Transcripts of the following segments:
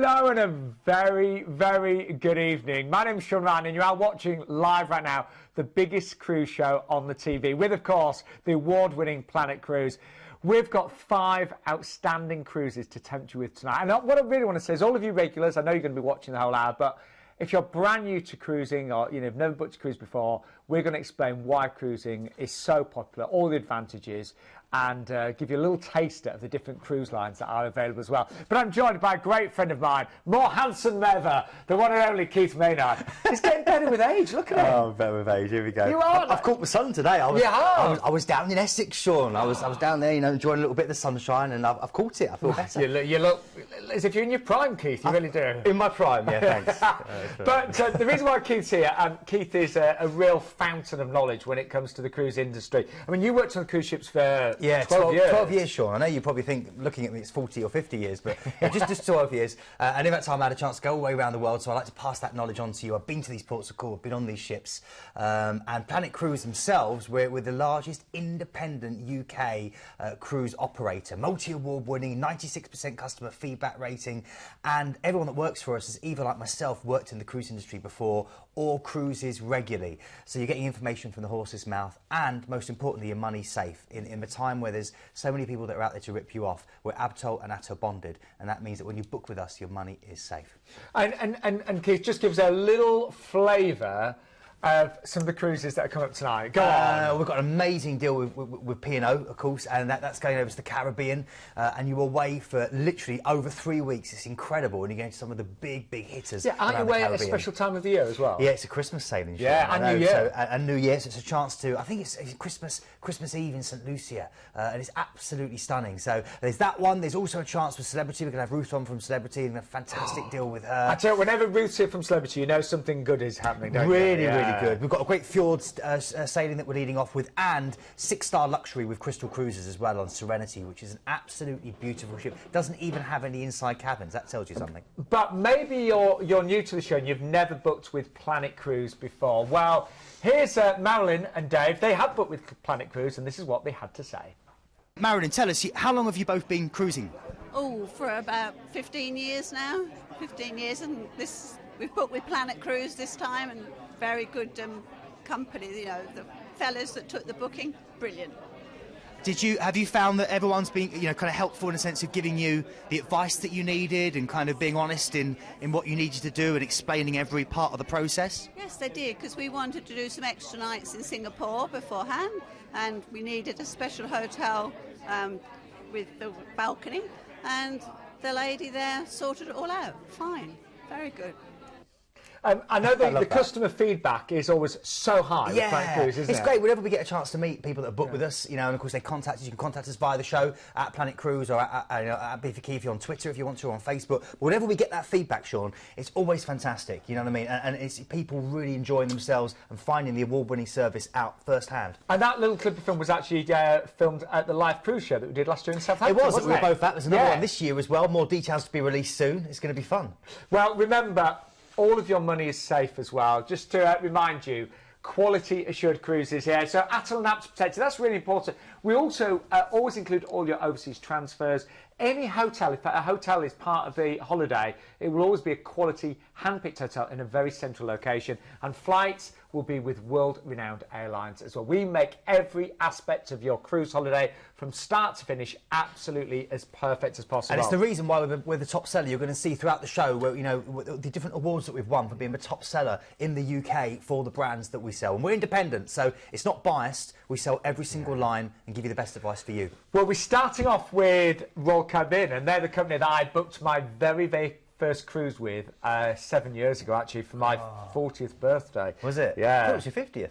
Hello and a very, very good evening. My name's Sean Ryan and you are watching live right now the biggest cruise show on the TV with, of course, the award-winning Planet Cruise. We've got 5 outstanding cruises to tempt you with tonight. And what I really want to say is all of you regulars, I know you're going to be watching the whole hour, but if you're brand new to cruising or you've never booked a cruise before, we're going to explain why cruising is so popular, all the advantages, and give you a little taster of the different cruise lines that are available as well. But I'm joined by a great friend of mine, more handsome than ever, the one and only Keith Maynard. He's getting better with age, look at him. Oh, better with age, here we go. You are. I've caught my son today. I was down in Essex, Sean. I was down there, enjoying a little bit of the sunshine, and I've caught it. I feel better. You look as if you're in your prime, Keith. You really do. In my prime, yeah, thanks. But the reason why Keith's here, Keith is a real fountain of knowledge when it comes to the cruise industry. I mean, you worked on cruise ships for 12 years. 12 years, Sean. I know you probably think, looking at me, it's 40 or 50 years, but just 12 years. And in that time, I had a chance to go all the way around the world, so I like to pass that knowledge on to you. I've been to these ports of call, I've been on these ships. And Planet Cruise themselves, we're the largest independent UK cruise operator. Multi-award winning, 96% customer feedback rating. And everyone that works for us has either, like myself, worked in the cruise industry before or cruises regularly. So you're getting information from the horse's mouth, and most importantly, your money's safe. In a time where there's so many people that are out there to rip you off, we're ABTOL and ATO bonded, and that means that when you book with us, your money is safe. And Keith, just gives a little flavour of some of the cruises that are coming up tonight. Go on. We've got an amazing deal with P&O, of course, and that's going over to the Caribbean, and you're away for literally over 3 weeks. It's incredible, and you're going to some of the big hitters. Yeah, aren't you away at a special time of the year as well? Yeah, it's a Christmas sailing. Yeah, and New Year. So, and New Year, so it's a chance to, I think it's Christmas Eve in St Lucia, and it's absolutely stunning. So there's that one. There's also a chance for Celebrity. We're going to have Ruth on from Celebrity, and a fantastic deal with her. I tell you, whenever Ruth's here from Celebrity, you know something good is happening, don't you? Really good. We've got a great Fjords sailing that we're leading off with, and 6-star luxury with Crystal Cruises as well on Serenity, which is an absolutely beautiful ship. Doesn't even have any inside cabins. That tells you something. But maybe you're new to the show and you've never booked with Planet Cruise before. Well, here's Marilyn and Dave. They have booked with Planet Cruise, and this is what they had to say. Marilyn, tell us, how long have you both been cruising? Oh, for about 15 years now. 15 years, and we've booked with Planet Cruise this time, and very good company, the fellas that took the booking, brilliant. Have you found that everyone's been, kind of helpful in a sense of giving you the advice that you needed and kind of being honest in what you needed to do and explaining every part of the process? Yes, they did, because we wanted to do some extra nights in Singapore beforehand, and we needed a special hotel with the balcony, and the lady there sorted it all out. Fine, very good. I know the customer feedback is always so high with Planet Cruise, isn't it? It's great. Whenever we get a chance to meet people that have booked with us, and of course they contact us. You can contact us via the show at Planet Cruise or at B4Key on Twitter if you want to, or on Facebook. But whenever we get that feedback, Sean, it's always fantastic. You know what I mean? And it's people really enjoying themselves and finding the award-winning service out firsthand. And that little clip of film was actually filmed at the live cruise show that we did last year in Southampton. It was. We were both at. There's another one this year as well. More details to be released soon. It's going to be fun. Well, remember, all of your money is safe as well. Just to remind you, quality assured cruises here. So ATOL and APS protected, that's really important. We also always include all your overseas transfers. Any hotel, if a hotel is part of the holiday, it will always be a quality hand-picked hotel in a very central location. And flights will be with world-renowned airlines as well. We make every aspect of your cruise holiday from start to finish absolutely as perfect as possible. And it's the reason why we're the top seller. You're going to see throughout the show where, the different awards that we've won for being the top seller in the UK for the brands that we sell. And we're independent, so it's not biased. We sell every single line and give you the best advice for you. Well, we're starting off with Royal Caribbean, and they're the company that I booked my very first cruise with 7 years ago, actually, for my 40th birthday. Was it? Yeah. I thought it was your 50th.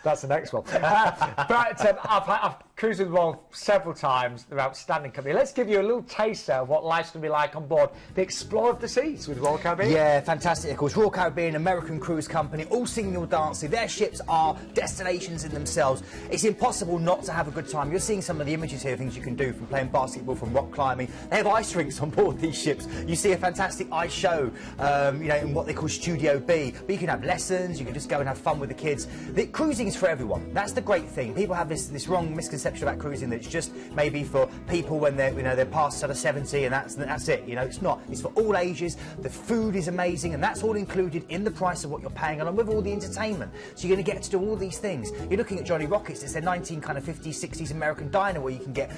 That's the next one. But I've cruised with Royal several times. They're an outstanding company. Let's give you a little taster of what life's going to be like on board the Explorer of the Seas with Royal Caribbean. Yeah, fantastic. Of course, Royal Caribbean, American cruise company, all singing, all dancing. Their ships are destinations in themselves. It's impossible not to have a good time. You're seeing some of the images here, things you can do, from playing basketball, from rock climbing. They have ice rinks on board these ships. You see see a fantastic ice show, you know, in what they call Studio B. But you can have lessons, you can just go and have fun with the kids. Cruising is for everyone. That's the great thing. People have this wrong misconception about cruising, that it's just maybe for people when they're, you know, they're past sort of 70 and that's it. You know, it's not. It's for all ages. The food is amazing, and that's all included in the price of what you're paying, along with all the entertainment. So you're going to get to do all these things. You're looking at Johnny Rockets. It's their 1950s, 60s American diner where you can get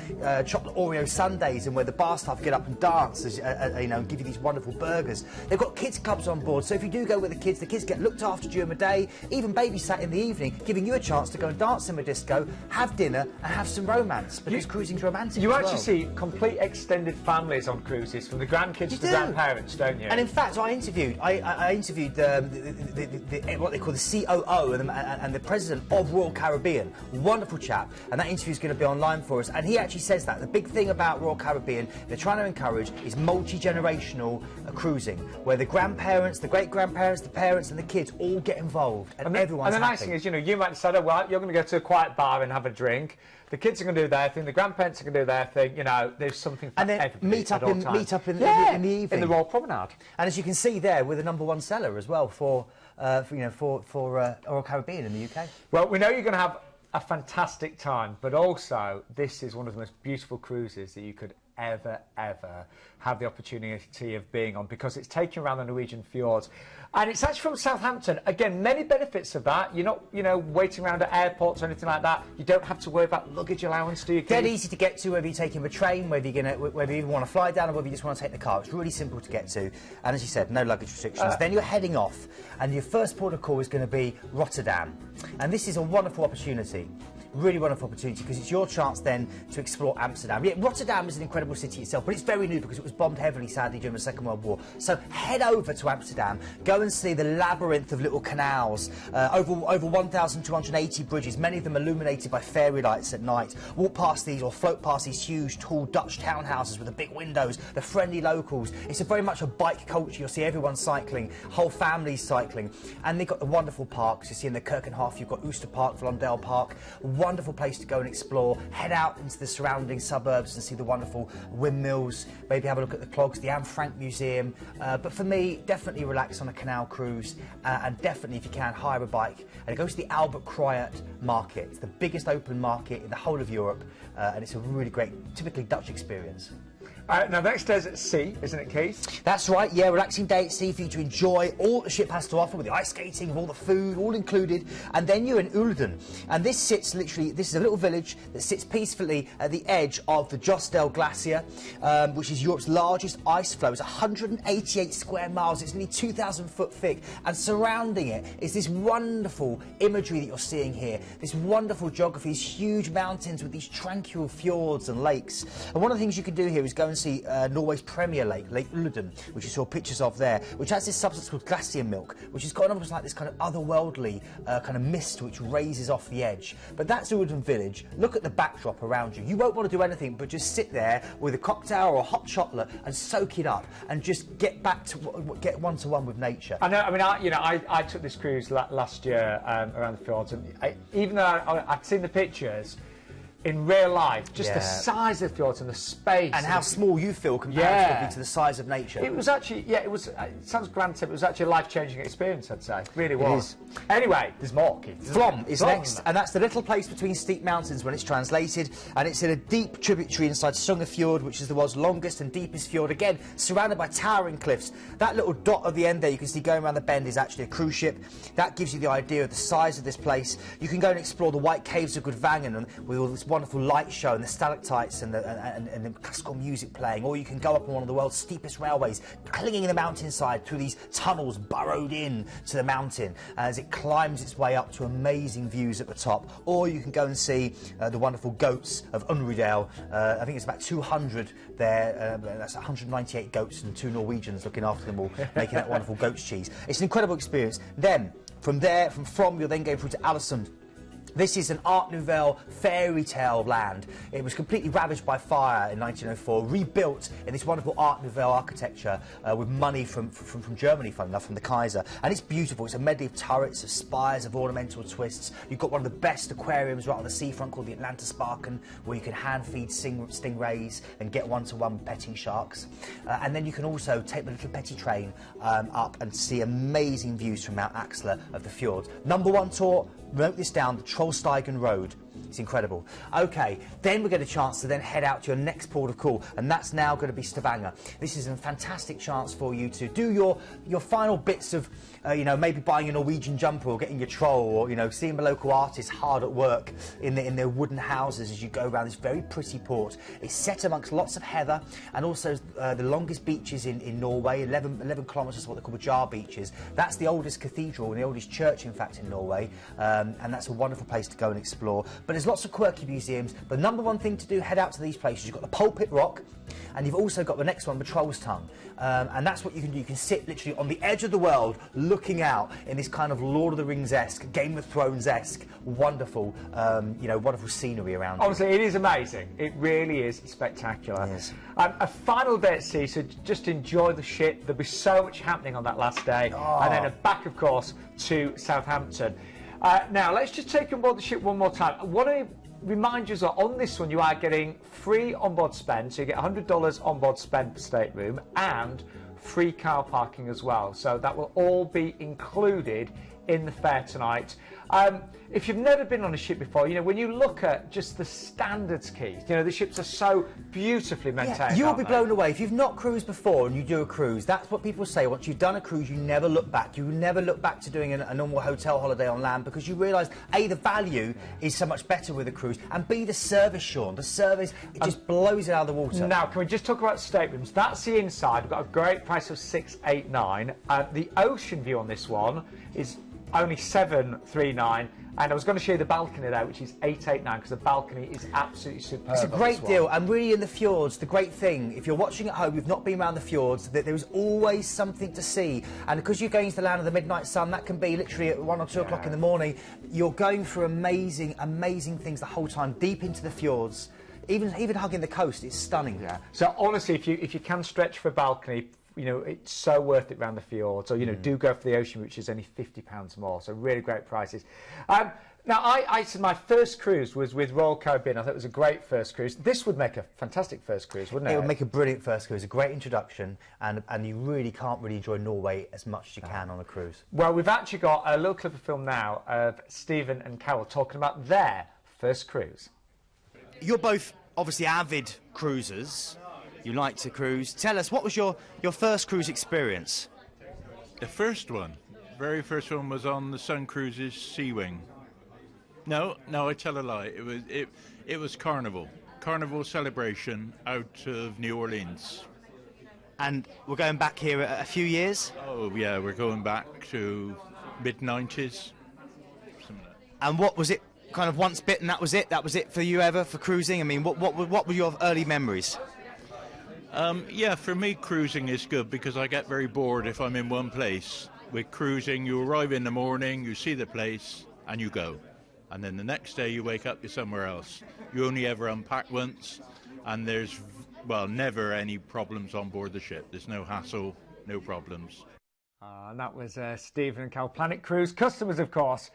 chocolate Oreo sundaes and where the bar staff get up and dance, as, you know, and give you these wonderful burgers. They've got kids clubs on board, so if you do go with the kids get looked after during the day, even babysat in the evening, giving you a chance to go and dance in a disco, have dinner and have some romance, because cruising's romantic. You as actually well. see complete extended families on cruises, from the grandkids to the grandparents, don't you? And in fact, I interviewed what they call the COO and the president of Royal Caribbean. Wonderful chap, and that interview is going to be online for us. And he actually says that the big thing about Royal Caribbean they're trying to encourage is multi-generational cruising, where the grandparents, the great-grandparents, the parents and the kids all get involved, and everyone's And the nice happy. thing is, you know, you might decide, oh, well, you're going to go to a quiet bar and have a drink. The kids are going to do their thing. The grandparents are going to do their thing. You know, there's something for and then everybody meet up in the evening. in the Royal Promenade. And as you can see there, we're the #1 seller as well for Royal Caribbean in the UK. Well, we know you're going to have a fantastic time, but also this is one of the most beautiful cruises that you could ever have the opportunity of being on, because it's taking around the Norwegian Fjords, and it's actually from Southampton. Again, many benefits of that. You're not, you know, waiting around at airports or anything like that. You don't have to worry about luggage allowance, do you? Dead easy to get to, whether you're taking the train, whether you want to fly down, or whether you just want to take the car. It's really simple to get to, and as you said, no luggage restrictions. Then you're heading off, and your first port of call is going to be Rotterdam, and this is a wonderful opportunity. Really wonderful opportunity, because it's your chance then to explore Amsterdam. Yeah, Rotterdam is an incredible city itself, but it's very new because it was bombed heavily, sadly, during the Second World War. So head over to Amsterdam, go and see the labyrinth of little canals, over 1,280 bridges, many of them illuminated by fairy lights at night. Walk past these, or float past these huge, tall Dutch townhouses with the big windows, the friendly locals. It's very much a bike culture. You'll see everyone cycling, whole families cycling, and they've got the wonderful parks. You see in the Kirkenhof, you've got Ooster Park, Vlondel Park. Wonderful place to go and explore. Head out into the surrounding suburbs and see the wonderful windmills, maybe have a look at the clogs, the Anne Frank Museum, but for me, definitely relax on a canal cruise, and definitely, if you can, hire a bike and go to the Albert Kruyt market. It's the biggest open market in the whole of Europe, and it's a really great, typically Dutch experience. Now, next day's at sea, isn't it, Keith? That's right, yeah, relaxing day at sea for you to enjoy all the ship has to offer, with the ice skating, with all the food, all included. And then you're in Olden, and this sits literally, this is a little village that sits peacefully at the edge of the Jostedal Glacier, which is Europe's largest ice floe. It's 188 square miles, it's nearly 2,000 foot thick, and surrounding it is this wonderful imagery that you're seeing here, this wonderful geography, these huge mountains with these tranquil fjords and lakes. And one of the things you can do here is go and see Norway's premier lake, Lake Olden, which you saw pictures of there, which has this substance called glacier milk, which has got almost like this kind of otherworldly kind of mist which raises off the edge. But that's Olden village. Look at the backdrop around you. You won't want to do anything but just sit there with a cocktail or a hot chocolate and soak it up, and just get one-to-one with nature. I know. I mean, I took this cruise last year around the fjords, and even though I'd seen the pictures, in real life, just the size of the fjords and the space. And how small you feel comparatively to the size of nature. It was actually, it was, it sounds granted, it was actually a life-changing experience, I'd say. It really was. Anyway, there's more, Keith. Flam is next, and that's the little place between steep mountains when it's translated, and it's in a deep tributary inside Southampton Fjord, which is the world's longest and deepest fjord, again, surrounded by towering cliffs. That little dot at the end there you can see going around the bend is actually a cruise ship. That gives you the idea of the size of this place. You can go and explore the White Caves of Gudvangen with all this wonderful light show and the stalactites and the classical music playing, or you can go up on one of the world's steepest railways, clinging in the mountainside through these tunnels burrowed in to the mountain as it climbs its way up to amazing views at the top. Or you can go and see the wonderful goats of Unrudale. I think it's about 200 there. That's 198 goats and 2 Norwegians looking after them all, making that wonderful goat's cheese. It's an incredible experience. Then, from Flam, you're then going through to Alesund This is an Art Nouveau fairy tale land. It was completely ravaged by fire in 1904, rebuilt in this wonderful Art Nouveau architecture with money from Germany, fun enough, from the Kaiser. And it's beautiful. It's a medley of turrets, of spires, of ornamental twists. You've got one of the best aquariums right on the seafront called the Atlantisparken, where you can hand feed stingrays and get one-to-one petting sharks. And then you can also take the little petty train up and see amazing views from Mount Axler of the fjords. #1 tour, note this down, the Trollstigen Road. It's incredible. OK, then we get a chance to then head out to your next port of call, and that's now going to be Stavanger. This is a fantastic chance for you to do your final bits of, you know, maybe buying a Norwegian jumper or getting your troll, or, you know, seeing the local artists hard at work in their wooden houses as you go around this very pretty port. It's set amongst lots of heather, and also the longest beaches in Norway, 11 kilometres, what they call the Jar Beaches. That's the oldest cathedral and the oldest church, in fact, in Norway, and that's a wonderful place to go and explore. But there's lots of quirky museums. The #1 thing to do, head out to these places. You've got the Pulpit Rock, and you've also got the next one, the Troll's Tongue. And that's what you can do. You can sit literally on the edge of the world, looking out in this kind of Lord of the Rings-esque, Game of Thrones-esque, wonderful, you know, wonderful scenery around you. Honestly, it is amazing. It really is spectacular. Yes. A final day at sea, so just enjoy the ship. There'll be so much happening on that last day. And then back, of course, to Southampton. Now, let's just take on board the ship one more time. I want to remind you that on this one you are getting free onboard spend, so you get $100 onboard spend per stateroom and free car parking as well. So that will all be included in the fare tonight. If you've never been on a ship before, you know, when you look at just the standards keys, you know, the ships are so beautifully maintained. You'll be blown away. If you've not cruised before and you do a cruise, that's what people say. Once you've done a cruise, you never look back. You never look back to doing a normal hotel holiday on land, because you realise, A, the value is so much better with a cruise, and B, the service, Sean. The service, it just blows it out of the water. Now, can we just talk about staterooms? That's the inside. We've got a great price of $689. The ocean view on this one is only $739, and I was going to show you the balcony there, which is $889, because the balcony is absolutely superb. It's a great deal, and really in the fjords, the great thing, if you're watching at home, you've not been around the fjords, that there is always something to see, and because you're going to the land of the midnight sun, that can be literally at 1 or 2 o'clock in the morning. You're going for amazing, amazing things the whole time, deep into the fjords, even hugging the coast. It's stunning. Yeah. So honestly, if you can stretch for a balcony, you know, it's so worth it around the fjord. So, you know, do go for the ocean, which is only £50 more. So really great prices. Now, I said my first cruise was with Royal Caribbean. I thought it was a great first cruise. This would make a fantastic first cruise, wouldn't it? It would make a brilliant first cruise, a great introduction, and you really can't really enjoy Norway as much as you can on a cruise. Well, we've actually got a little clip of film now of Stephen and Carol talking about their first cruise. You're both obviously avid cruisers. You like to cruise. Tell us, what was your first cruise experience? The first one, very first one, was on the Sun Cruises Sea Wing. No, I tell a lie. It was Carnival celebration out of New Orleans. And we're going back here a few years? Oh yeah, we're going back to mid-90s. And what was it? Kind of once bitten, that was it? That was it for you ever, for cruising? I mean, what were your early memories? Yeah, for me, cruising is good because I get very bored if I'm in one place. With cruising, you arrive in the morning, you see the place, and you go. And then the next day you wake up, you're somewhere else. You only ever unpack once, and there's, well, never any problems on board the ship. There's no hassle, no problems. And that was Stephen and Cal, Planet Cruise customers, of course.